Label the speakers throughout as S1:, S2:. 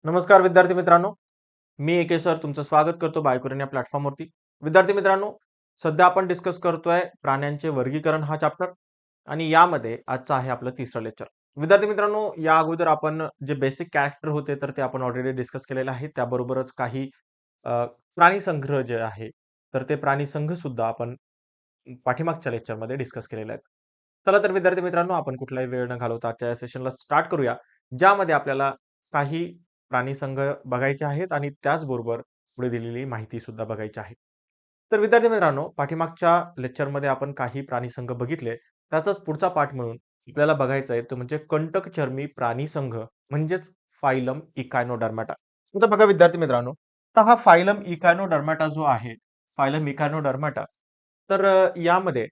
S1: नमस्कार विद्यार्थी मित्रांनो, मी एके सर तुमचं स्वागत करतो बायकुरन या प्लॅटफॉर्मवरती. विद्यार्थी मित्रांनो, सध्या आपण डिस्कस करतोय प्राण्यांचे वर्गीकरण हा चॅप्टर आणि यामध्ये आजचं आहे आपलं तिसरं लेक्चर. विद्यार्थी मित्रांनो, या अगोदर आपण जे बेसिक कॅरेक्टर होते तर ते आपण ऑलरेडी डिस्कस केलेले आहे. त्याबरोबरच काही प्राणी संग्रह जे आहे तर ते प्राणी संघ सुद्धा आपण पाठीमागच्या लेक्चरमध्ये डिस्कस केलेले आहेत. चला तर विद्यार्थी मित्रांनो, आपण कुठलाही वेळ न घालवता आजच्या या सेशनला स्टार्ट करूया, ज्यामध्ये आपल्याला काही प्राणी संघ बघायचे आहेत आणि त्याचबरोबर पुढे दिलेली माहिती सुद्धा बघायची आहे. तर विद्यार्थी मित्रांनो, पाठीमागच्या लेक्चरमध्ये आपण काही प्राणी संघ बघितले. त्याचाच पुढचा पाठ म्हणून आपल्याला बघायचा आहे तो म्हणजे कंटकचर्मी प्राणी संघ म्हणजेच फायलम इकायनोडर्माटा. आता बघा विद्यार्थी मित्रांनो, तर हा फायलम इकायनोडर्माटा जो आहे, फायलम इकायनोडर्माटा, तर यामध्ये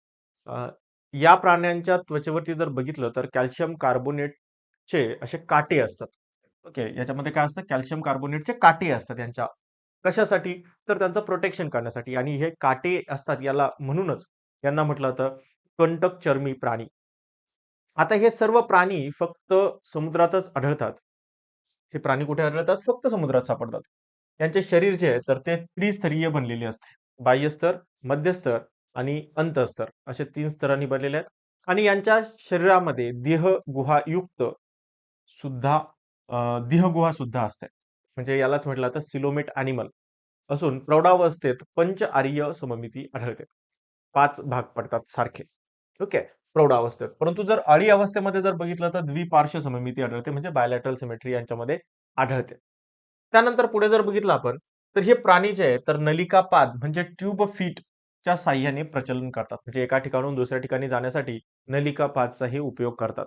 S1: अ, या प्राण्यांच्या त्वचेवरती जर बघितलं तर कॅल्शियम कार्बोनेटचे असे काटे असतात. ओके, याच्यामध्ये काय असतं, कॅल्शियम कार्बोनेटचे काटे असतात यांच्या. कशासाठी? तर त्यांचं प्रोटेक्शन करण्यासाठी. आणि हे काटे असतात याला, म्हणूनच यांना म्हटलं जातं कंटकचर्मी प्राणी. आता हे सर्व प्राणी फक्त समुद्रातच आढळतात. हे प्राणी कुठे आढळतात? फक्त समुद्रात सापडतात. यांचे शरीर जे आहे तर ते त्रिस्तरीय बनलेले असते. बाह्यस्तर, मध्यस्तर आणि अंतस्तर असे 3 स्तरांनी बनलेले आहेत. आणि यांच्या शरीरामध्ये देहगुहायुक्त सुद्धा देहगुहा सुद्धा असते. म्हणजे यालाच म्हटलं जातं सिलोमेट अॅनिमल असून प्रौढावस्थेत पंचआर्य सममिती आढळते. 5 भाग पडतात सारखे. ओके, प्रौढावस्थेत. परंतु जर अळी अवस्थेमध्ये जर बघितलं तर द्विपार्श्व सममिती आढळते, म्हणजे बायलॅटरल सिमेट्री यांच्यामध्ये आढळते. त्यानंतर पुढे जर बघितलं आपण, तर हे प्राणी जे आहे तर नलिकापाद म्हणजे ट्यूब फीटच्या साह्याने प्रचलन करतात. म्हणजे एका ठिकाणाहून दुसऱ्या ठिकाणी जाण्यासाठी नलिकापादचाही उपयोग करतात.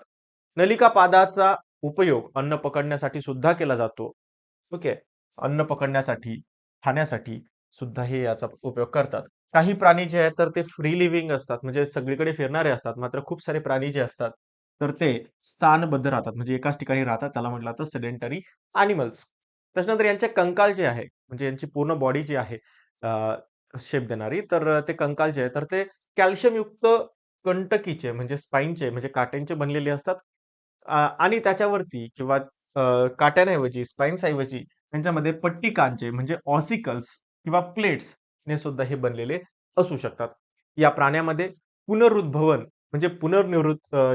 S1: नलिकापादाचा उपयोग अन्न पकडण्यासाठी सुद्धा केला जातो. ओके, अन्न पकडण्यासाठी, खाण्यासाठी सुद्धा हे याचा उपयोग करतात. काही प्राणी जे आहेत तर ते फ्री लिव्हिंग असतात, म्हणजे सगळीकडे फिरणारे असतात. मात्र खूप सारे प्राणी जे असतात तर ते स्थानबद्ध राहतात, म्हणजे एकाच ठिकाणी राहतात. त्याला म्हटलं जातं सेडेंटरी अॅनिमल्स. त्याच्यानंतर यांचे कंकाल जे आहे, म्हणजे यांची पूर्ण बॉडी जी आहे शेप देणारी, तर ते कंकाल जे आहे तर ते कॅल्शियमयुक्त कंटकीचे म्हणजे स्पाईनचे म्हणजे काट्यांचे बनलेले असतात. आणि त्याच्यावरती किंवा काट्यांऐवजी, स्पाईन्स ऐवजी त्यांच्यामध्ये पट्टिकांचे म्हणजे ऑसिकल्स किंवा प्लेट्स ने सुद्धा हे बनलेले असू शकतात. या प्राण्यामध्ये पुनरुद्भवन म्हणजे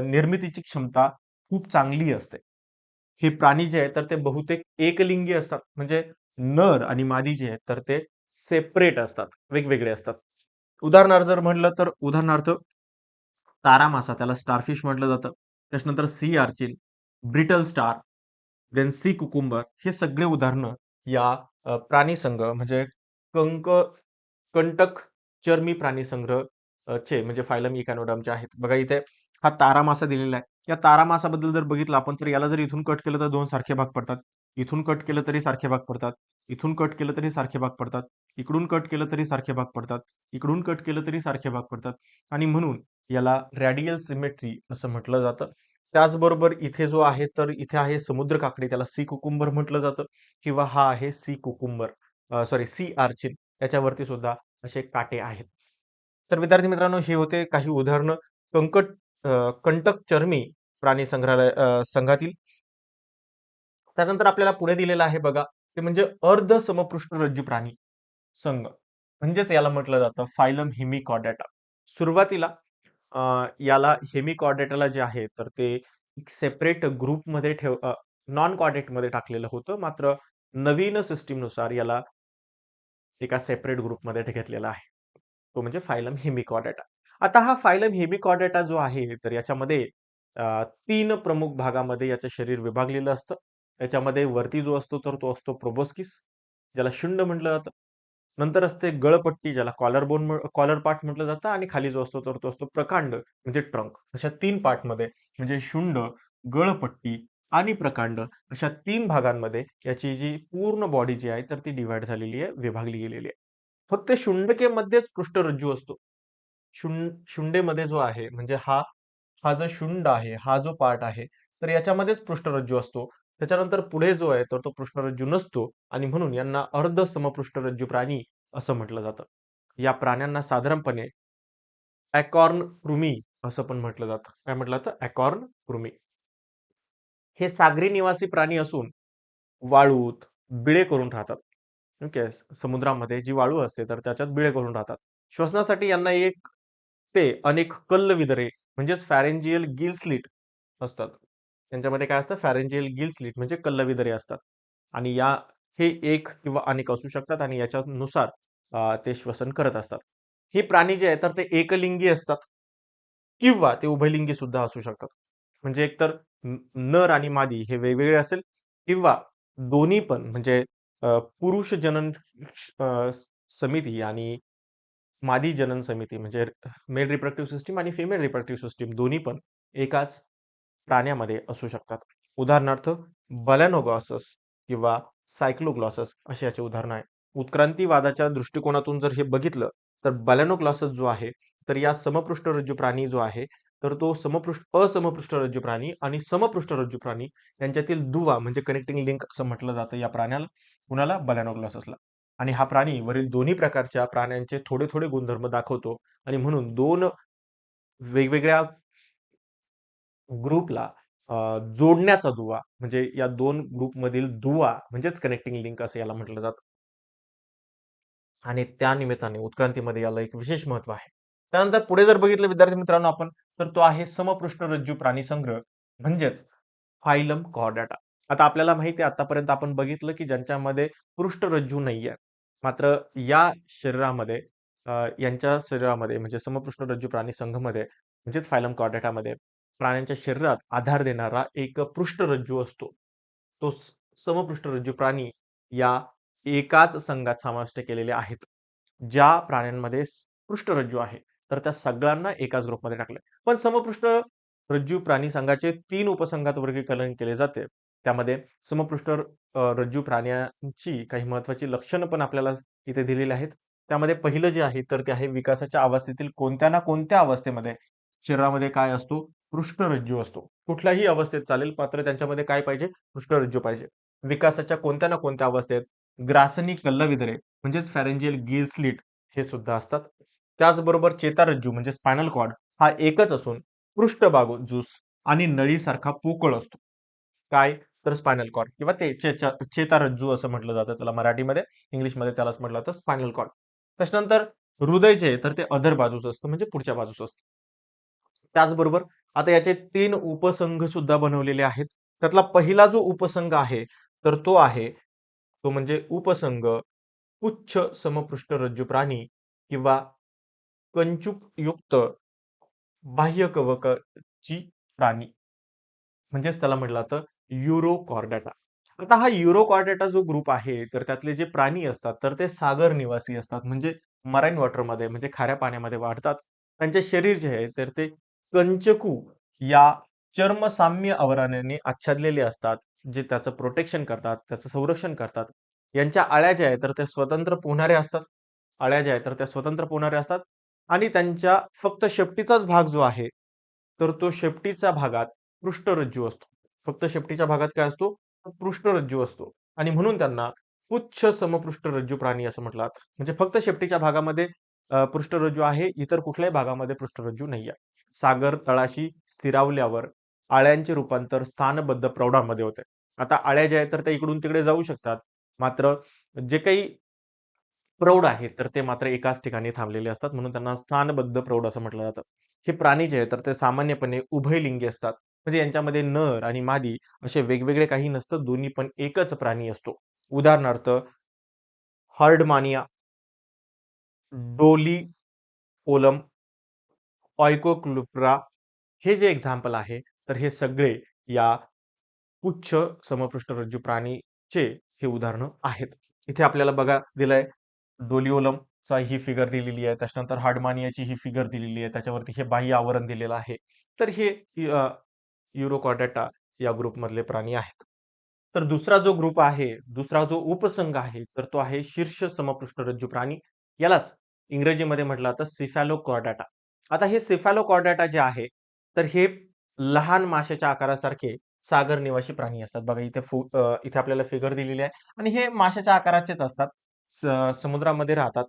S1: निर्मितीची क्षमता खूप चांगली असते. हे प्राणी जे आहेत तर ते बहुतेक एकलिंगी असतात, म्हणजे नर आणि मादी जे आहेत तर ते सेपरेट असतात, वेगवेगळे असतात. उदाहरणार्थ जर म्हटलं तर उदाहरणार्थ तारा मासा, त्याला स्टारफिश म्हटलं जातं. त्याच्यानंतर sea urchin, brittle star, then sea cucumber, हे सगळे उदाहरणं या प्राणी संघ म्हणजे कंक कंटक चर्मी प्राणी संग्रह चे म्हणजे फायलम इकॅनोडर्मचे आहेत. बघा इथे हा तारा मासा दिलेला आहे. या तारा मासाबद्दल जर बघितलं आपण, तर याला जर इथून कट केलं तर 2 सारखे भाग पडतात. इथून कट केलं तरी सारखे भाग पडतात. इथून कट केलं तरी सारखे भाग पडतात. इकडून कट केलं तरी सारखे भाग पडतात. इकडून कट केलं तरी सारखे भाग पडतात. आणि म्हणून याला रॅडियल सिमेट्री असं म्हटलं जातं. त्याचबरोबर इथे जो आहे तर इथे आहे समुद्र काकडी, त्याला सी कुकुंबर म्हटलं जातं, किंवा हा आहे सी कुकुंबर, सॉरी सी आर्चिन, याच्यावरती सुद्धा असे काटे आहेत. तर विद्यार्थी मित्रांनो, हे होते काही उदाहरणं कंटक चर्मी प्राणी संघातील. त्यानंतर आपल्याला पुढे दिलेलं आहे बघा, ते म्हणजे अर्ध समपृष्ठरज्जू प्राणी संघ, म्हणजेच याला म्हटलं जातं फायलम हेमिकॉर्डेटा. सुरुवातीला याला हेमिकॉर्डेटाला जे आहे तर ते एक सेपरेट ग्रुपमध्ये नॉन कॉर्डेटमध्ये टाकलेलं होतं. मात्र नवीन सिस्टीमनुसार याला एका सेपरेट ग्रुपमध्ये घेतलेला आहे. तो म्हणजे फायलम हेमिकॉर्डेटा. आता हा फायलम हेमिकॉर्डेटा जो आहे तर याच्यामध्ये 3 प्रमुख भागामध्ये याचं शरीर विभागलेलं असतं. याच्यामध्ये वरती जो असतो तर तो असतो प्रोबोस्किस, ज्याला शुंड म्हटलं जातं. नंतर असते गळपट्टी, ज्याला कॉलर पार्ट म्हटलं जातं. आणि खाली जो असतो तर तो असतो प्रकांड म्हणजे ट्रंक. अशा 3 पार्टमध्ये म्हणजे शुंड, गळपट्टी आणि प्रकांड अशा 3 भागांमध्ये याची जी पूर्ण बॉडी जी आहे तर ती डिव्हाइड झालेली आहे, विभागली गेलेली आहे. फक्त शुंडकेमध्येच पृष्ठरज्जू असतो. शुंडेमध्ये जो आहे म्हणजे हा हा जो शुंड आहे, हा जो पार्ट आहे तर याच्यामध्येच पृष्ठरज्जू असतो. त्याच्यानंतर पुढे जो आहे तर तो पृष्ठरज्जू नसतो, आणि म्हणून यांना अर्ध समपृष्ठरज्जू प्राणी असं म्हटलं जातं. या प्राण्यांना साधारणपणे अॅकॉर्न कृमी असं पण म्हटलं जातं. काय म्हटलं जातं? अॅकॉर्न कृमी. हे सागरी निवासी प्राणी असून वाळूत बिळे करून राहतात. ओके. समुद्रामध्ये जी वाळू असते तर त्याच्यात बिळे करून राहतात. श्वसनासाठी यांना एक ते अनेक कल्लविदरे म्हणजेच फॅरेंजियल गिल स्लिट असतात. त्यांच्यामध्ये काय असतं? फॅरेंजियल गिल स्लिट म्हणजे कल्लविदरे असतात. आणि हे एक किंवा अनेक असू शकतात आणि याच्यानुसार ते श्वसन करत असतात. हे प्राणी जे आहेत तर ते एकलिंगी असतात किंवा ते उभयलिंगी सुद्धा असू शकतात. म्हणजे एकतर नर आणि मादी हे वेगवेगळे असेल किंवा दोन्ही पण म्हणजे पुरुष जनन अ, समिती आणि मादी जनन समिती म्हणजे मेल रिप्रोडक्टिव्ह सिस्टीम आणि फिमेल रिप्रोडक्टिव्ह सिस्टीम दोन्ही पण एकाच प्राण्यामध्ये असू शकतात. उदाहरणार्थ बलॅनोग्लॉसस किंवा सायक्लोग्लॉसस अशी याची उदाहरणं आहेत. उत्क्रांतीवादाच्या दृष्टिकोनातून जर हे बघितलं तर बलॅनोग्लॉसस जो आहे तर या समपृष्ठरज्जू प्राणी जो आहे तर तो असमपृष्ठरज्जू प्राणी आणि समपृष्ठरज्जू प्राणी यांच्यातील दुवा म्हणजे कनेक्टिंग लिंक असं म्हटलं जातं या प्राण्याला, कुणाला? बलॅनोग्लॉससला. आणि हा प्राणी वरील दोन्ही प्रकारच्या प्राण्यांचे थोडे थोडे गुणधर्म दाखवतो आणि म्हणून दोन वेगवेगळ्या ग्रुपला जोडण्याचा दुवा म्हणजे या दोन ग्रुपमधील दुवा म्हणजेच कनेक्टिंग लिंक असं याला म्हटलं जातं. आणि त्या निमित्ताने उत्क्रांतीमध्ये याला एक विशेष महत्व आहे. त्यानंतर पुढे जर बघितलं विद्यार्थी मित्रांनो आपण तर तो आहे समपृष्ठरज्जू प्राणी संग्रह म्हणजेच फायलम कॉर्डेटा. आता आपल्याला माहिती आहे आतापर्यंत आपण बघितलं की ज्यांच्यामध्ये पृष्ठरज्जू नाहीये. मात्र या शरीरामध्ये यांच्या शरीरामध्ये म्हणजे समपृष्ठरज्जू प्राणी संघमध्ये म्हणजेच फायलम कॉर्डेटामध्ये प्राण्यांच्या शरीरात आधार देणारा एक पृष्ठरज्जू असतो. तो समपृष्ठरज्जू प्राणी या एकाच संघात समाविष्ट केलेले आहेत. ज्या प्राण्यांमध्ये पृष्ठरज्जू आहे तर त्या सगळ्यांना एकाच ग्रुपमध्ये टाकले. पण समपृष्ठ रज्जू प्राणी संघाचे 3 उपसंघात वर्गीकरण केले जाते. त्यामध्ये समपृष्ठ रज्जू प्राण्यांची काही महत्वाची लक्षणं पण आपल्याला इथे दिलेली आहेत. त्यामध्ये पहिलं जे आहे तर ते आहे विकासाच्या अवस्थेतील कोणत्या ना कोणत्या अवस्थेमध्ये शरीरामध्ये काय असतो? पृष्ठरज्जू असतो. कुठल्याही अवस्थेत चालेल मात्र त्यांच्यामध्ये काय पाहिजे? पृष्ठरज्जू पाहिजे. विकासाच्या कोणत्या ना कोणत्या अवस्थेत ग्रासनी कल्लविदरे म्हणजेच फॅरेंजियल गिल स्लिट हे सुद्धा असतात. त्याचबरोबर चेतारज्जू म्हणजे स्पायनल कॉर्ड हा एकच असून पृष्ठभागजूस आणि नळीसारखा पोकळ असतो. काय? तर स्पायनल कॉर्ड किंवा ते चेतारज्जू असं म्हटलं जातं त्याला मराठीमध्ये, इंग्लिशमध्ये त्यालाच म्हटलं जातं स्पायनल कॉर्ड. त्याच्यानंतर हृदय जे आहे तर ते अधर बाजूचं असतं म्हणजे पुढच्या बाजूच असतं. त्याचबरोबर आता याचे 3 उपसंघ सुद्धा बनवलेले आहेत. त्यातला पहिला जो उपसंघ आहे तर तो आहे तो म्हणजे उपसंघ पुच्छ समपृष्ठरज्जू प्राणी किंवा कंचुकयुक्त बाह्यकवची प्राणी म्हणजेच त्याला म्हटलं जातं युरोकॉर्डेटा. आता हा युरोकॉर्डेटा जो ग्रुप आहे तर त्यातले जे प्राणी असतात तर ते सागर निवासी असतात म्हणजे मराईन वॉटरमध्ये म्हणजे खाऱ्या पाण्यामध्ये वाढतात. त्यांचे शरीर जे आहे तर ते कंचकू या चर्मसाम्य आवरणाने आच्छादलेले असतात जे त्याचं प्रोटेक्शन करतात त्याचं संरक्षण करतात. यांच्या आळ्या ज्या आहेत तर त्या स्वतंत्र पोहणाऱ्या असतात. आळ्या ज्या आहेत तर त्या स्वतंत्र पोहणाऱ्या असतात आणि त्यांच्या फक्त शेपटीचाच भाग जो आहे तर तो शेपटीच्या भागात पृष्ठरज्जू असतो. फक्त शेपटीच्या भागात काय असतो? पृष्ठरज्जू असतो आणि म्हणून त्यांना पुच्छ समपृष्ठरज्जू प्राणी असं म्हटलं जातं. म्हणजे फक्त शेपटीच्या भागामध्ये पृष्ठरज्जू आहे, इतर कुठल्याही भागामध्ये पृष्ठरज्जू नाहीये. सागर तळाशी स्थिरावल्यावर आळ्यांचे रूपांतर स्थानबद्ध प्रौढामध्ये होते. आता आळ्या ज्या आहेत तर त्या इकडून तिकडे जाऊ शकतात. मात्र जे काही प्रौढ आहेत तर ते मात्र एकाच ठिकाणी थांबलेले असतात म्हणून त्यांना स्थानबद्ध प्रौढ असं म्हटलं जातं. हे प्राणी जे आहेत तर ते सामान्यपणे उभयलिंगी असतात. म्हणजे यांच्यामध्ये नर आणि मादी असे वेगवेगळे काही नसतं, दोन्ही पण एकच प्राणी असतो. उदाहरणार्थ हर्डमानिया, डोली ओलम, ऑयकोक्लुप्रा हे जे एक्झाम्पल आहे तर हे सगळे या पुच्छ समपृष्ठरज्जू प्राणीचे हे उदाहरणं आहेत. इथे आपल्याला बघा दिलंय डोलिओलमचा ही फिगर दिलेली आहे. त्याच्यानंतर हार्डमानियाची ही फिगर दिलेली आहे. त्याच्यावरती हे बाह्य आवरण दिलेलं आहे. तर हे युरोकॉर्डेटा या ग्रुपमधले प्राणी आहेत. तर दुसरा जो ग्रुप आहे, दुसरा जो उपसंघ आहे, तर तो आहे शीर्ष समपृष्ठरज्जू प्राणी. यालाच इंग्रजीमध्ये म्हटलं जातं सिफॅलोकॉर्डेटा. आता हे सिफॅलोकॉर्डेटा जे आहे, तर हे लहान माशाच्या आकारासारखे सागर निवासी प्राणी असतात. बघा इथे आपल्याला फिगर दिलेली आहे आणि हे माशाच्या आकाराचेच असतात. समुद्रामध्ये राहतात.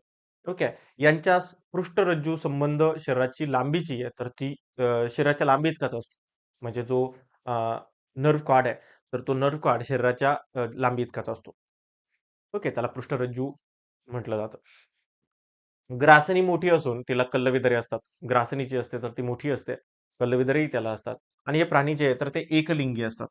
S1: ओके. यांच्या पृष्ठरज्जू संबंध शरीराची लांबीची आहे, तर ती शरीराच्या लांबी इतकाच असतो. म्हणजे जो नर्व्ह कॉर्ड आहे, तर तो नर्व कॉर्ड शरीराच्या लांबी इतकाच असतो. ओके, त्याला पृष्ठरज्जू म्हटलं जातं. ग्रासनी मोठी असून तिला कल्लविदरे असतात. ग्रासनी जी असते तर ती मोठी असते. कल्लविदरेही त्याला असतात. आणि हे प्राणी जे आहे तर ते एकलिंगी असतात.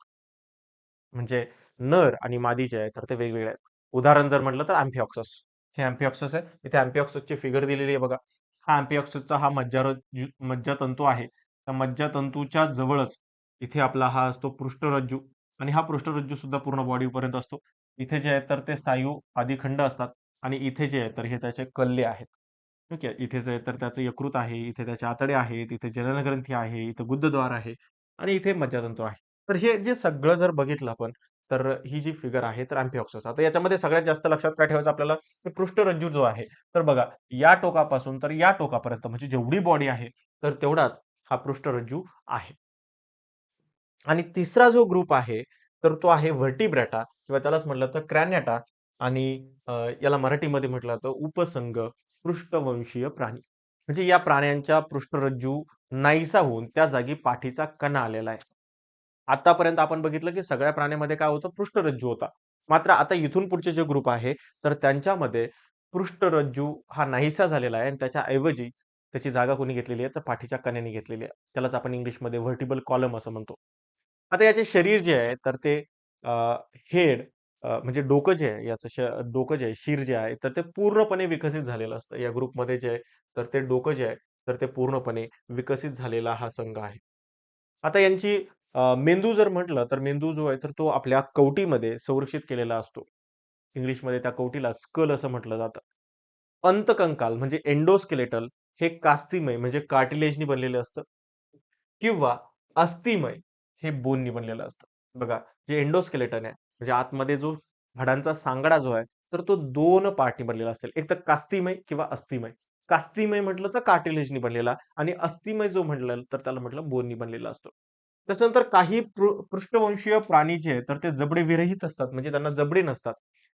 S1: म्हणजे नर आणि मादी जे आहे तर ते वेगवेगळे आहेत. उदाहरण जर म्हटलं तर अँफिऑक्सस. हे अँफिऑक्सस आहे. इथे अँफिऑक्ससची फिगर दिलेली आहे बघा. हा अँफिऑक्ससचा हा मज्जातंतू आहे. त्या मज्जातंतूच्या जवळच इथे आपला हा असतो पृष्ठरज्जू. आणि हा पृष्ठरज्जू सुद्धा पूर्ण बॉडीपर्यंत असतो. इथे जे आहे तर ते स्नायू आदिखंड असतात. आणि इथे जे आहे तर हे त्याचे कल्ले आहेत. ठीक आहे. इथे जे आहे तर त्याचं यकृत आहे, इथे त्याचे आतडे आहेत, इथे जननग्रंथी आहे, इथे गुदद्वार आहे आणि इथे मज्जातंतू आहे. तर हे जे सगळं जर बघितलं आपण, तर ही जी फिगर आहे तर अँफिऑक्सस. आता याच्यामध्ये सगळ्यात जास्त लक्षात काय ठेवायचं आपल्याला, की पृष्ठरज्जू जो आहे, तर बघा या टोकापासून तर या टोकापर्यंत म्हणजे जेवढी बॉडी आहे, तर तेवढाच हा पृष्ठरज्जू आहे. आणि तिसरा जो ग्रुप आहे, तर तो आहे व्हर्टिब्रेटा किंवा त्यालाच म्हटलं तर क्रॅनियाटा आणि याला मराठीमध्ये म्हटलं जातं उपसंग पृष्ठवंशीय प्राणी. म्हणजे या प्राण्यांच्या पृष्ठरज्जू नाहीसा होऊन त्या जागी पाठीचा कणा आलेला आहे. आतापर्यंत आपण बघितलं की सगळ्या प्राण्यामध्ये काय होतं पृष्ठरज्जू होता. मात्र आता इथून पुढचे जे ग्रुप आहे तर त्यांच्यामध्ये पृष्ठरज्जू हा नाहीसा झालेला आहे आणि त्याच्या ऐवजी त्याची जागा कोणी घेतलेली आहे तर पाठीच्या कण्याने घेतलेली आहे. त्यालाच आपण इंग्लिशमध्ये व्हर्टिबल कॉलम असं म्हणतो. आता याचे शरीर जे आहे तर ते हेड म्हणजे डोकं जे आहे डोकं जे आहे शिर जे आहे तर ते पूर्णपणे विकसित झालेलं असतं. या ग्रुपमध्ये जे आहे तर ते डोकं जे आहे तर ते पूर्णपणे विकसित झालेला हा संघ आहे. आता यांची मेंदू जर म्हटलं तर मेंदू जो आहे तर तो आपल्या कवटीमध्ये संरक्षित केलेला असतो. इंग्लिशमध्ये त्या कवटीला स्कल असं म्हटलं जातं. अंतकंकाल म्हणजे एंडोस्केलेटल हे कास्तिमय म्हणजे कार्टिलेजनी बनलेलं असतं किंवा अस्थिमय हे बोननी बनलेलं असतं. बघा, जे एंडोस्केलेटन आहे म्हणजे आतमध्ये जो हाडांचा सांगाडा जो आहे तर तो 2 पार्टनी बनलेला असेल. एक तर कास्तिमय किंवा अस्थिमय. कास्तिमय म्हटलं तर कार्टिलेजनी बनलेला आणि अस्थिमय जो म्हटलं तर त्याला म्हटलं बोननी बनलेला असतो. त्याच्यानंतर काही पृष्ठवंशीय प्राणी जे आहेत तर ते जबडे विरहित असतात म्हणजे त्यांना जबडे नसतात.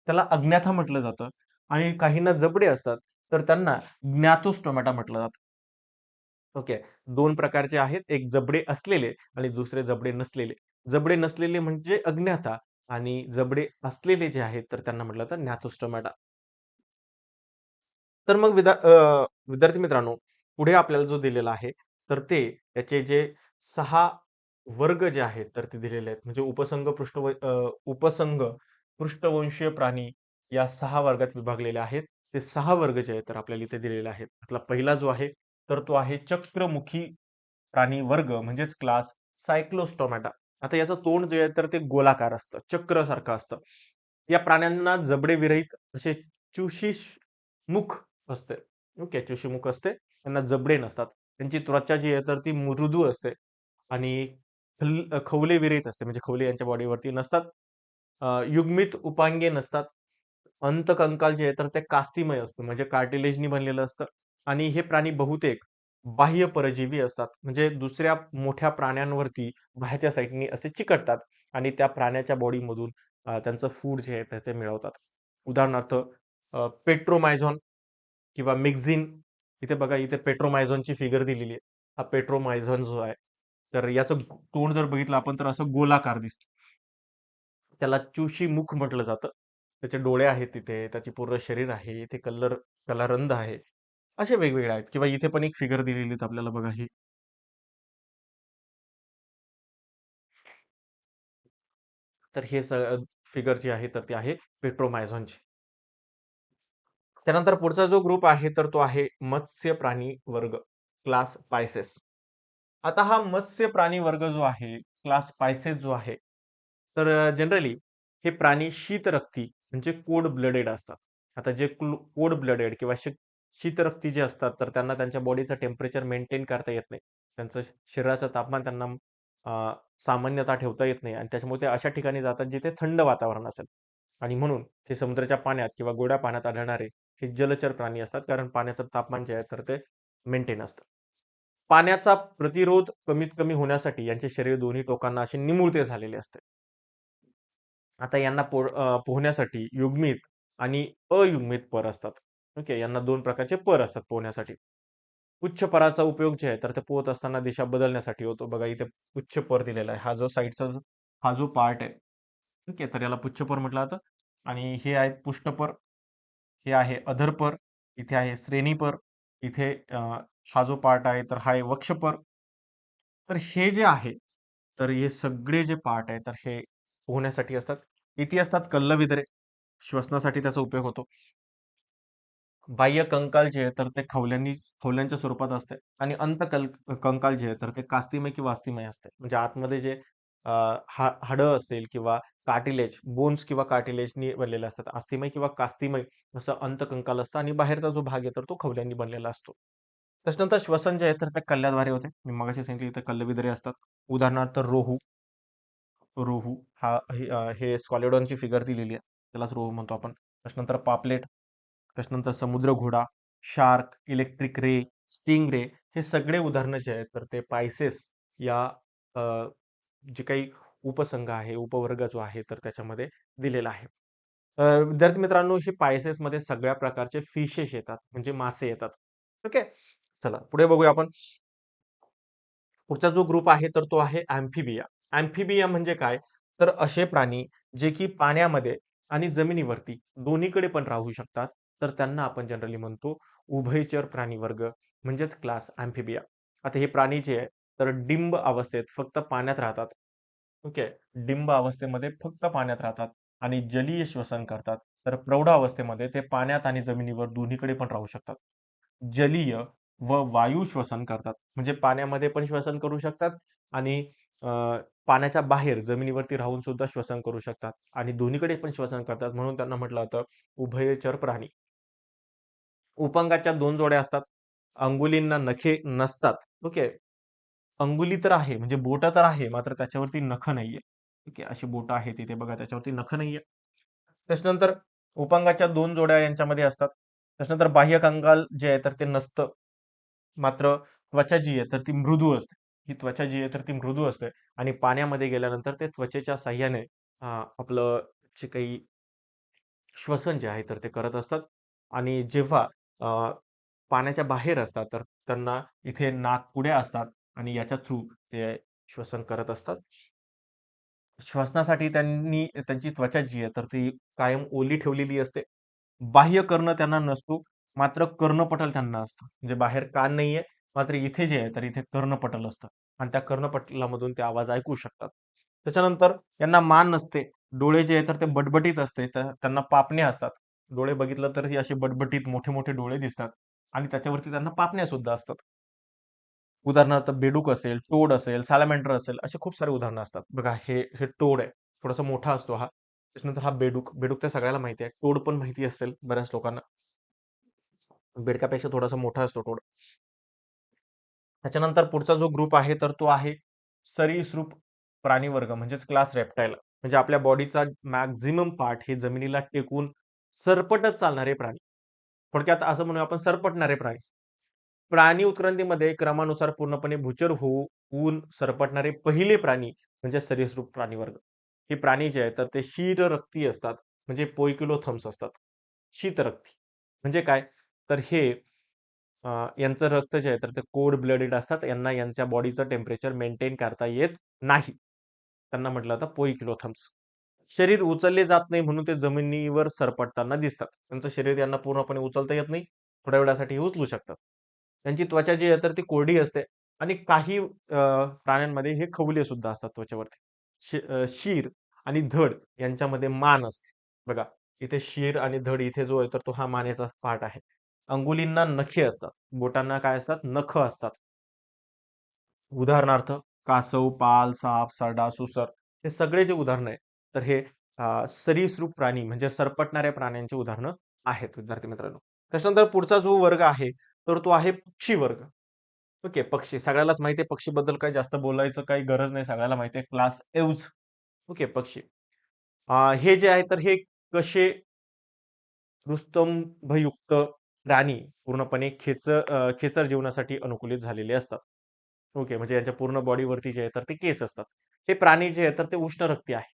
S1: त्याला अज्ञाथा म्हटलं जातं आणि काहींना जबडे असतात तर त्यांना ज्ञातोस्टोमॅटा म्हटलं जातं. ओके. 2 प्रकारचे आहेत. एक जबडे असलेले आणि दुसरे जबडे नसलेले. जबडे नसलेले म्हणजे अज्ञाता आणि जबडे असलेले जे आहेत तर त्यांना म्हटलं तर gnatostomata. तर मग विद्यार्थी मित्रांनो, पुढे आपल्याला जो दिलेला आहे, तर ते त्याचे जे 6 वर्ग जे आहेत, तर ते दिलेले आहेत. म्हणजे उपसंघ, पृष्ठवंशीय प्राणी या 6 वर्गात विभागलेले आहेत. ते 6 वर्ग जे आहेत, तर आपल्याला इथे दिलेले आहेत. त्यातला पहिला जो आहे, तर तो आहे चक्रमुखी प्राणी वर्ग म्हणजेच क्लास सायक्लोस्टोमॅटा. आता याचं तोंड जे आहे, तर ते गोलाकार असतं, चक्रसारखं असतं. या प्राण्यांना जबडे विरहित असे चुशिश मुख असते. ओके, चुशीमुख असते. त्यांना जबडे नसतात. त्यांची त्वचा जी आहे तर ती मृदू असते आणि खवले विरहित असते. म्हणजे खवले यांच्या बॉडीवरती नसतात. युग्मित उपांगे नसतात. अंतकंकाल जे आहे तर ते कास्तिमय असतं. म्हणजे कार्टिलेजनी बनलेलं असतं आणि हे प्राणी बहुतेक बाह्य परजीवी असतात. म्हणजे दुसऱ्या मोठ्या प्राण्यांवरती बाहेरच्या साईडनी असे चिकटतात आणि त्या प्राण्याच्या बॉडीमधून त्यांचं फूड जे आहे तर ते मिळवतात. उदाहरणार्थ पेट्रोमायझॉन किंवा मिक्झिन. इथे बघा इथे पेट्रोमायझॉनची फिगर दिलेली आहे. हा पेट्रोमायझॉन जो आहे, तर याचं तोंड जर बघितलं आपण तर असं गोलाकार दिसतं. त्याला चुशी मुख म्हटलं जातं. त्याचे डोळे आहेत तिथे, त्याचे पूर्ण शरीर आहे, इथे कलारंध्र आहे. असे वेगवेगळे आहेत किंवा इथे पण एक फिगर दिलेली आहे आपल्याला बघा ही. तर हे फिगर जी आहे तर ती आहे पेट्रोमायझॉनची. त्यानंतर पुढचा जो ग्रुप आहे तर तो आहे मत्स्य प्राणी वर्ग, क्लास पायसेस. आता हा मत्स्य प्राणी वर्ग जो आहे, क्लास पायसेस जो आहे, तर जनरली हे प्राणी शीतरक्ती म्हणजे कोल्ड ब्लडेड असतात. आता जे कोल्ड ब्लडेड किंवा शीतरक्ती जे असतात, तर त्यांना त्यांच्या बॉडीचं टेम्परेचर मेंटेन करता येत नाही. त्यांचं शरीराचं तापमान त्यांना सामान्यतः ठेवता येत नाही आणि त्याच्यामुळे ते अशा ठिकाणी जातात जिथे थंड वातावरण असेल आणि म्हणून हे समुद्राच्या पाण्यात किंवा गोड्या पाण्यात आढळणारे हे जलचर प्राणी असतात कारण पाण्याचं तापमान जे आहे तर ते मेंटेन असतं. पाण्याचा प्रतिरोध कमीत कमी होण्यासाठी यांचे शरीर दोन्ही टोकांना असे निमुळते झालेले असते. आता यांना पोहण्यासाठी युग्मित आणि अयुग्मित पर असतात. ओके, यांना 2 प्रकारचे पर असतात पोहण्यासाठी. उच्च पराचा उपयोग जे आहे तर ते पोहत असताना दिशा बदलण्यासाठी होतो. बघा इथे उच्च पर दिलेला आहे. हा जो साइडचा हा जो पार्ट आहे ठीक आहे, तर याला पुच्छपर म्हटलं जातं. आणि हे आहेत पुष्टपर, हे आहे अधरपर, इथे आहे श्रेणीपर, इथे हा जो पार्ट आहे तर हा आहे वक्षपर. तर हे जे आहे, तर हे सगळे जे पार्ट आहे तर हे पोहण्यासाठी असतात. इथे असतात कल्लविद्रे, श्वसनासाठी त्याचा उपयोग होतो. बाह्य कंकाल जे आहे तर ते खवल्यांच्या स्वरूपात असते. आणि कंकाल जे आहे तर ते कास्तिमय किंवा अस्थिमय असते. म्हणजे आतमध्ये जे हाडं असतील किंवा कार्टिलेज, बोन्स किंवा कार्टिलेजनी बनलेले असतात. अस्थिमय किंवा कास्तिमय असं अंतकंकाल असतं आणि बाहेरचा जो भाग आहे तर तो खवल्यांनी बनलेला असतो. त्याच्यानंतर श्वसन जे आहे तर ते कल्ल्याद्वारे होते. मी मगाशी सांगितले इथे कल्लविद्रे असतात. उदाहरणार्थ रोहू. रोहू हे स्कॉलिडॉनची फिगर दिलेली आहे. त्यालाच रोहू म्हणतो आपण. त्याच्यानंतर पापलेट, त्याच्यानंतर समुद्र घोडा, शार्क, इलेक्ट्रिक रे, स्टिंग रे, हे सगळे उदाहरणं जे आहेत तर ते पायसेस या अ, जे काही उपसंघ आहे, उपवर्ग जो आहे तर त्याच्यामध्ये दिलेला आहे. विद्यार्थी मित्रांनो, हे पायसेसमध्ये सगळ्या प्रकारचे फिशेस येतात, म्हणजे मासे येतात. ओके. चला पुढे बघूया आपण. पुढचा जो ग्रुप आहे तर तो आहे अॅम्फिबिया. अॅम्फिबिया म्हणजे काय? तर असे प्राणी जे की पाण्यामध्ये आणि जमिनीवरती दोन्हीकडे पण राहू शकतात. तर त्यांना आपण जनरली म्हणतो उभयचर प्राणी वर्ग, म्हणजेच क्लास अॅम्फिबिया. आता हे प्राणी जे आहे तर डिंब अवस्थेत फक्त पाण्यात राहतात. ओके. डिंब अवस्थेमध्ये फक्त पाण्यात राहतात आणि जलीय श्वसन करतात. तर प्रौढ अवस्थेमध्ये ते पाण्यात आणि जमिनीवर दोन्हीकडे पण राहू शकतात. जलीय व वायू श्वसन करतात. म्हणजे पाण्यामध्ये पण श्वसन करू शकतात आणि अ, पाण्याच्या बाहेर जमिनीवरती राहून सुद्धा श्वसन करू शकतात आणि दोन्हीकडे पण श्वसन करतात, म्हणून त्यांना म्हटलं जातं उभयचर प्राणी. उपांगाच्या दोन जोड्या असतात. अंगुलींना नखे नसतात. ओके. अंगुली तर आहे, म्हणजे बोटं तर आहे, मात्र त्याच्यावरती नखं नाहीये. ठीक आहे, अशी बोटं आहेत तिथे बघा, त्याच्यावरती नखं नाहीये. त्याच्यानंतर उपांगाच्या दोन जोड्या यांच्यामध्ये असतात. त्याच्यानंतर बाह्य कंकाल जे आहे तर ते नसतं. मात्र त्वचा जी आहे तर ती मृदू असते. ही त्वचा जी आहे तर ती मृदू असते आणि पाण्यामध्ये गेल्यानंतर ते त्वचेच्या साह्याने आपलं जे काही श्वसन जे आहे तर ते करत असतात. आणि जेव्हा अ, पाण्याच्या बाहेर असतात तर त्यांना इथे नाकपुड्या असतात आणि याच्या थ्रू ते श्वसन करत असतात. श्वसनासाठी त्यांची त्वचा जी आहे तर ती कायम ओली ठेवलेली असते. बाह्य कर्ण त्यांना नसतो, मात्र कर्णपटल त्यांना असतं. म्हणजे बाहेर कान नाहीये, मात्र इथे जे आहे तर इथे कर्णपटल असतं आणि त्या कर्णपटलामधून ते आवाज ऐकू शकतात. त्याच्यानंतर यांना मान नसते. डोळे जे आहे तर ते बटबटीत असते. तर त्यांना पापण्या असतात. डोळे बघितलं तर हे असे बटबटीत मोठे-मोठे डोळे दिसतात आणि त्याच्यावरती त्यांना पापण्या सुद्धा असतात. उदाहरणार्थ बेडूक असेल, टोड असेल, सॅलमेंडर असेल, असे खूप सारे उदाहरणं असतात. बघा हे टोड आहे. थोडासा मोठा असतो हा. त्याच्यानंतर हा बेडूक. बेडूक तर सगळ्याला माहिती आहे. टोड पण माहिती असेल बऱ्याच लोकांना. बेडकापेक्षा थोडासा मोठा असतो टोड. त्याच्यानंतर पुढचा जो ग्रुप आहे तर तो आहे सरीसृप प्राणी वर्ग, म्हणजेच क्लास रेप्टाईल. म्हणजे आपल्या बॉडीचा मॅक्झिमम पार्ट हे जमिनीला टेकून सरपटत चालणारे प्राणी. थोडक्यात असं म्हणूया आपण सरपटणारे प्राणी. प्राणी उत्क्रांतीमध्ये क्रमानुसार पूर्णपणे भूचर होऊन सरपटणारे पहिले प्राणी म्हणजे सरीसृप प्राणी वर्ग. हे प्राणी जे आहेत तर ते शीतरक्ती असतात, म्हणजे पोइकिलोथम्स असतात. शीतरक्ती म्हणजे काय? तर हे यांचं रक्त जे आहे तर ते कोल्ड ब्लडेड असतात. यांना यांच्या बॉडीचं टेम्परेचर मेंटेन करता येत नाही. त्यांना म्हटलं जातं पोइकिलोथम्स. शरीर उचलले जात नाही म्हणून ते जमिनीवर सरपटताना दिसतात. त्यांचं शरीर यांना पूर्णपणे उचलता येत नाही. थोड्या वेळासाठी हे उचलू शकतात. त्यांची त्वचा जी आहे तर ती कोरडी असते आणि काही प्राण्यांमध्ये हे खवले सुद्धा असतात त्वचेवरती. शीर आणि धड यांच्यामध्ये मान असते. बघा, इथे शीर आणि धड इथे जो आहे तर तो हा मानेचा पार्ट आहे. अंगुलींना नखे असतात. बोटांना काय असतात? नख असतात. उदाहरणार्थ कासव, पाल, साप, सरडा, सुसर, हे सगळे जे उदाहरणं आहे तर हे सरीसृप प्राणी म्हणजे सरपटणाऱ्या प्राण्यांची उदाहरणं आहेत विद्यार्थी मित्रांनो. त्याच्यानंतर पुढचा जो वर्ग आहे तर तो आहे पक्षी वर्ग. ओके, पक्षी सगळ्यालाच माहिती आहे. पक्षीबद्दल काही जास्त बोलायचं काही गरज नाही. सगळ्याला माहिती आहे. क्लास एव्ज. ओके, पक्षी. हे जे आहे तर हे कसे रुस्तंभयुक्त प्राणी पूर्णपणे खेचर जीवनासाठी अनुकूलित झालेले असतात. ओके, म्हणजे यांच्या पूर्ण बॉडीवरती जे आहे तर ते केस असतात. हे प्राणी जे आहे तर ते उष्णरक्ती आहे.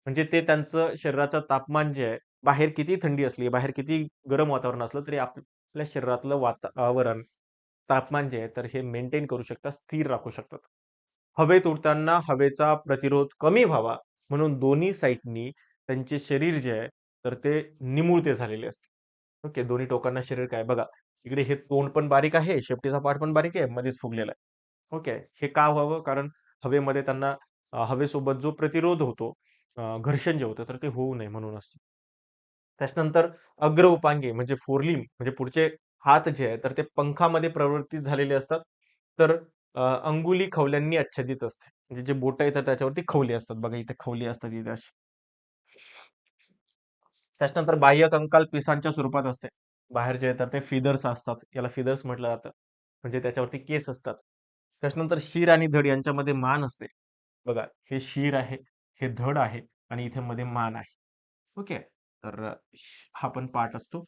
S1: म्हणजे ते त्यांचं शरीराचं तापमान जे आहे, बाहेर किती थंडी असली, बाहेर किती गरम वातावरण असलं तरी आपल्या शरीरातलं वातावरण, तापमान जे आहे तर हे मेंटेन करू शकतात, स्थिर राखू शकतात. हवेत उडताना हवेचा प्रतिरोध कमी व्हावा म्हणून दोन्ही साईडनी त्यांचे शरीर जे आहे तर ते निमुळते झालेले असते. ओके, दोन्ही टोकांना शरीर काय बघा, इकडे हे तोंड पण बारीक आहे, शेपटीचा पार्ट पण बारीक आहे, मध्येच फुगलेला आहे. ओके, हे का व्हावं? कारण हवेमध्ये त्यांना हवेसोबत जो प्रतिरोध होतो, घर्षण जे होतं तर ते होऊ नये म्हणून असतं. त्याच्यानंतर अग्र उपांगी म्हणजे फोरलिम म्हणजे पुढचे हात जे आहे तर ते पंखामध्ये प्रवर्तित झालेले असतात. तर अंगुली खवल्यांनी आच्छादित असते. म्हणजे जे बोटं येतात त्याच्यावरती खवले असतात. बघा इथे खवले असतात इथे अशी. त्याच्यानंतर बाह्य कंकाल पिसांच्या स्वरूपात असते. बाहेर जे येतात ते फिदर्स असतात. याला फिदर्स म्हटलं जातं. म्हणजे त्याच्यावरती केस असतात. त्याच्यानंतर शिर आणि धड यांच्यामध्ये मान असते. बघा हे शिर आहे, हे धड आहे आणि इथे मध्ये मान आहे. ओके. तर हा पण पार्ट असतो.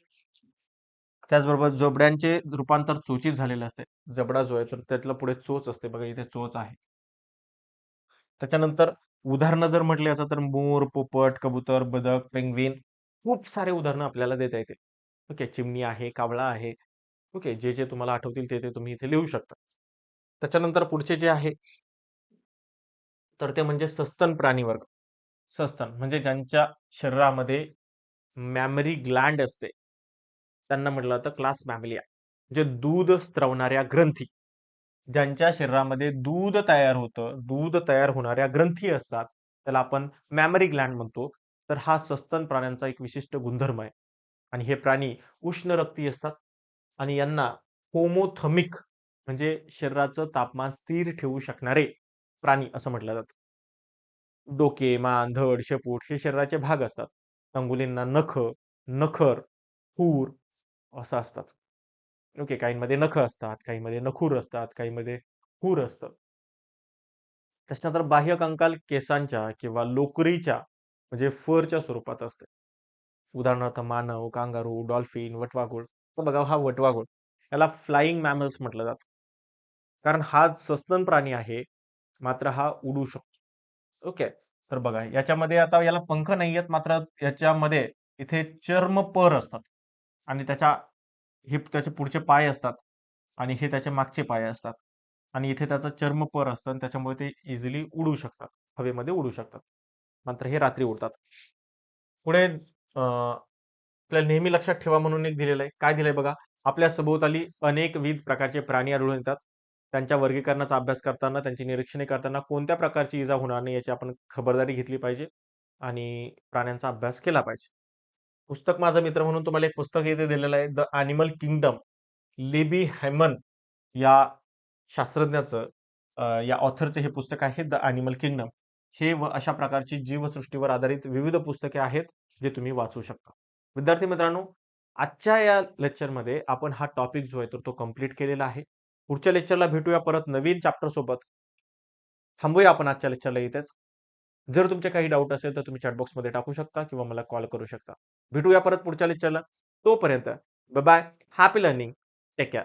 S1: त्याचबरोबर जबड्यांचे रूपांतर चोचीत झालेले असते. जबडा जो आहे तर त्यातला पुढे चोच असते. बघा इथे चोच आहे. त्याच्यानंतर उदाहरणं जर म्हटले असं तर मोर, पोपट, कबूतर, बदक, पेंग्विन खूप सारे उदाहरणं आपल्याला देता येतील. ओके, चिमणी आहे, कावळा आहे. ओके, जे जे तुम्हाला आठवतील ते ते तुम्ही इथे लिहू शकता. त्याच्यानंतर पुढचे जे आहे तर ते म्हणजे सस्तन प्राणी वर्ग. सस्तन म्हणजे ज्यांच्या शरीरामध्ये मॅमरी ग्लँड असते, त्यांना म्हटलं जातं क्लास मॅमिलिया. म्हणजे दूध स्त्रवणाऱ्या ग्रंथी, ज्यांच्या शरीरामध्ये दूध तयार होतं, दूध तयार होणाऱ्या ग्रंथी असतात, त्याला आपण मॅमरी ग्लँड म्हणतो. तर हा सस्तन प्राण्यांचा एक विशिष्ट गुणधर्म आहे. आणि हे प्राणी उष्ण रक्ती असतात आणि यांना होमोथर्मिक म्हणजे शरीराचं तापमान स्थिर ठेवू शकणारे प्राणी असं म्हटलं जातं. डोके, मान, धड, शेपूट हे शरीराचे भाग असतात. अंगुलींना नख, नखर, खूर असं असतात. ओके, काहींमध्ये नख असतात, काहींमध्ये नखूर असतात, काहींमध्ये खूर असतं. त्याच्यानंतर बाह्य कंकाल केसांच्या किंवा लोकरीच्या म्हणजे फरच्या स्वरूपात असते. उदाहरणार्थ मानव, कांगारू, डॉल्फिन, वटवाघूळ. तर बघा हा वटवाघूळ याला फ्लाइंग मॅमल्स म्हटलं जातं. कारण हा सस्तन प्राणी आहे, मात्र हा उडू शकतो. ओके. तर बघा याच्यामध्ये आता याला पंख नाही आहेत, मात्र याच्यामध्ये इथे चर्मपर असतात आणि हे त्याचे पुढचे पाय असतात आणि हे त्याचे मागचे पाय असतात आणि इथे त्याचं चर्मपर असतं आणि त्याच्यामुळे ते इझिली उडू शकतात, हवेमध्ये उडू शकतात. मात्र हे रात्री उडतात. पुढे आपल्याला नेहमी लक्षात ठेवा म्हणून एक दिलेलं आहे. काय दिलंय बघा, आपल्या सभोवताली अनेकविध प्रकारचे प्राणी आढळून येतात. त्यांच्या वर्गीकरणाचा अभ्यास करताना, त्यांची निरीक्षणे करताना कोणत्या प्रकारची इजा होणार नाही याची आपण खबरदारी घेतली पाहिजे आणि प्राण्यांचा अभ्यास केला पाहिजे. पुस्तक माझा मित्र म्हणून तुम्हाला एक पुस्तक इथे दिलेलं आहे, द ॲनिमल किंगडम. लेबी हेमन या शास्त्रज्ञाचं या ऑथरचे हे पुस्तक आहे द ॲनिमल किंगडम. हे व अशा प्रकारची जीवसृष्टीवर आधारित विविध पुस्तके आहेत, जे तुम्ही वाचू शकता. विद्यार्थी मित्रांनो, आजच्या या लेक्चरमध्ये आपण हा टॉपिक जो आहे तर तो कंप्लीट केलेला आहे. पुढच्या लेक्चरला भेटूया परत नवीन चॅप्टर सोबत. थांबूया आपण आजच्या लेक्चरला इथेच. जर तुमचे काही डाऊट असेल तर तुम्ही चॅट बॉक्समध्ये टाकू शकता किंवा मला कॉल करू शकता. भेटूया परत पुढच्या लेक्चरला. तोपर्यंत bye bye. Happy learning. Take care.